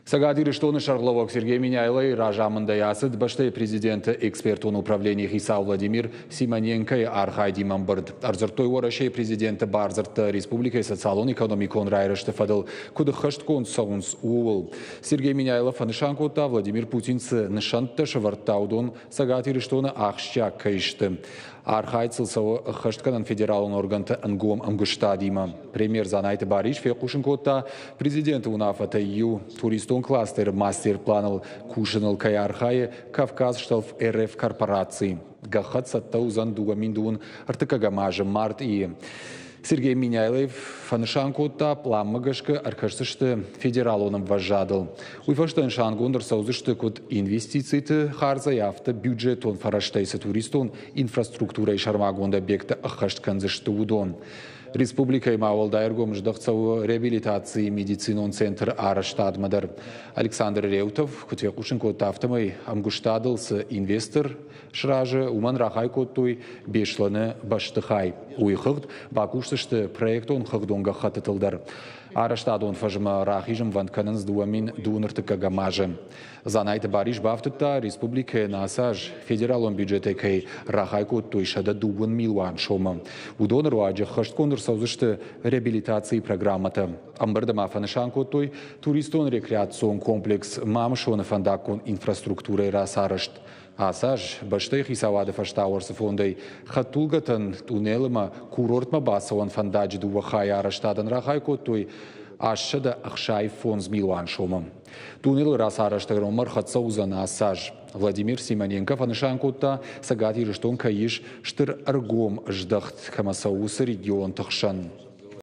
Сагадир Иштоны Шарловок Сергей Миняйлой, Ражамында Ясыд, Баштай президенты экспертон управления Хиса Владимир Симоненко и Архай Димамбард. Арзартой Уарашей президента Барзарта Республика социалон экономикон Райрашты Фадыл, куда хашткон саунс уол. Сергей Миняйлов Анышанкота Владимир Путинцы Нышанта Шавартаудон Сагадир Иштоны Ахща Кайшты. Архай Цилсау Хаштканан федералон органта Ангом Амгуштадима. Премьер Занайты Бариш Фекушенкота президента Унафата Ю туристон кластер мастер-планал Кушинал Каярхае Кавказ шталф РФ корпорации. Гахат Саттаузан Дугаминдун Артакагамажа Март и Сергей Миняйлов Фаншанкота Пламмагашка Аркашты федералоном вожадал. Уйфаштен Шангундер Саузышты код инвестиции Харза Яфта бюджетон Фараштайса туристон инфраструктура и Шармагонда объекта Ахаштканзышты Удон. Республика и Мавалдайргом ждахцау реабилитации медицинон центр Араштадмадар. Александр Реутов, Кутвекушенко Тафтамай, Амгуштадался инвестор Шраже, Уман Рахайкотуй, Бешланы Баштыхай. Уйхыгд, Бакуштышты проектон Хагдонга Хататылдар. Араштадон фажма Рахижем Ванкананс Дуамин Дунартыкагамажем. Занайты Бариш Бафтыта, Республика Насаж, федералон бюджете Кей Рахайкотуй Шада Дубан Милуан Шома. Удон Руаджа Хашткондр Саузышты реабилитации программата. Амбардама Фанышанкотуй, туристон рекреацион комплекс Мамшона Фандакон инфраструктуры Расарашт. Асаж, Баштай Хисавада Фаштауарса фондой, Хатулгатан, Тунелма, Курортма Басован Фандаджи Дувахая Араштадан Рахайкотуй, Ашшада Ахшай фонз Милуан Шомам. Тунел Расараштагромар Хатсаузан Асаж. Владимир Симоненко Фанышанкота Сагатир Иштон Каиш Штыр Аргом Ждахт Хамасауса регион Тахшан.